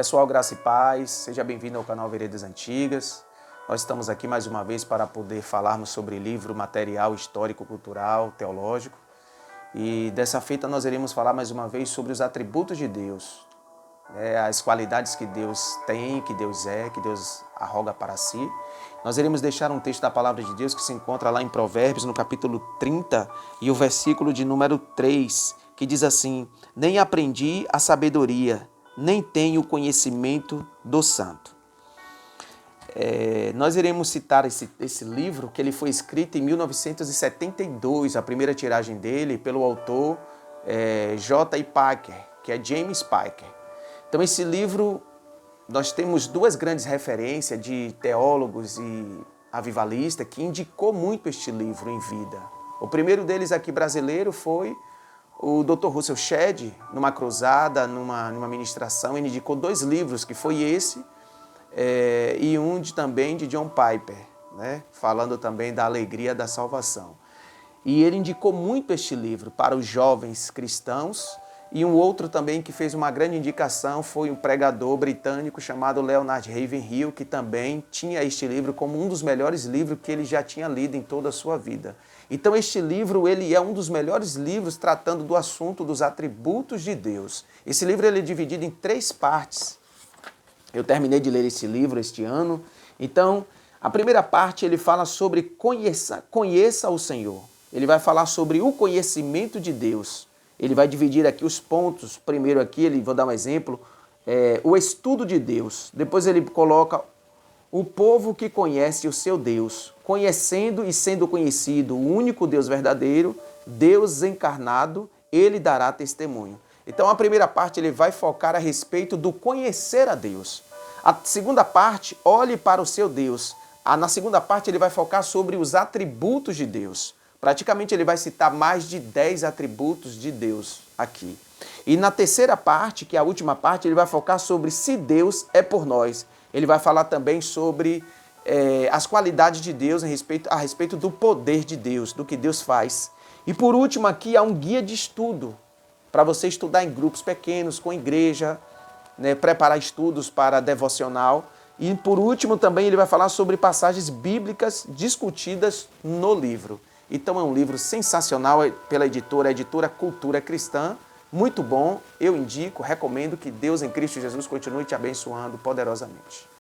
Pessoal, graça e paz, seja bem-vindo ao canal Veredas Antigas. Nós estamos aqui mais uma vez para poder falarmos sobre livro, material histórico, cultural, teológico. E dessa feita nós iremos falar mais uma vez sobre os atributos de Deus, as qualidades que Deus tem, que Deus é, que Deus arroga para si. Nós iremos deixar um texto da palavra de Deus que se encontra lá em Provérbios, no capítulo 30, e o versículo de número 3, que diz assim: nem aprendi a sabedoria, nem tenho conhecimento do santo. Nós iremos citar esse livro, que ele foi escrito em 1972, a primeira tiragem dele, pelo autor J.I. Packer, que é James Packer. Então esse livro, nós temos duas grandes referências de teólogos e avivalistas que indicou muito este livro em vida. O primeiro deles aqui brasileiro foi o Dr. Russell Shedd, numa cruzada, numa ministração, ele indicou dois livros, que foi esse e um também de John Piper, né? Falando também da alegria da salvação. E ele indicou muito este livro para os jovens cristãos, e um outro também que fez uma grande indicação foi um pregador britânico chamado Leonard Ravenhill, que também tinha este livro como um dos melhores livros que ele já tinha lido em toda a sua vida. Então este livro ele é um dos melhores livros tratando do assunto dos atributos de Deus. Esse livro ele é dividido em 3 partes. Eu terminei de ler esse livro este ano. Então, a primeira parte ele fala sobre conheça o Senhor. Ele vai falar sobre o conhecimento de Deus. Ele vai dividir aqui os pontos. Primeiro aqui, vou dar um exemplo, o estudo de Deus. Depois ele coloca o povo que conhece o seu Deus, conhecendo e sendo conhecido o único Deus verdadeiro, Deus encarnado, ele dará testemunho. Então a primeira parte ele vai focar a respeito do conhecer a Deus. A segunda parte, olhe para o seu Deus. Na segunda parte ele vai focar sobre os atributos de Deus. Praticamente ele vai citar mais de 10 atributos de Deus aqui. E na terceira parte, que é a última parte, ele vai focar sobre se Deus é por nós. Ele vai falar também sobre as qualidades de Deus a respeito do poder de Deus, do que Deus faz. E por último aqui há um guia de estudo, para você estudar em grupos pequenos, com igreja, né, preparar estudos para devocional. E por último também ele vai falar sobre passagens bíblicas discutidas no livro. Então é um livro sensacional pela a editora Cultura Cristã, muito bom, eu indico, recomendo que Deus em Cristo Jesus continue te abençoando poderosamente.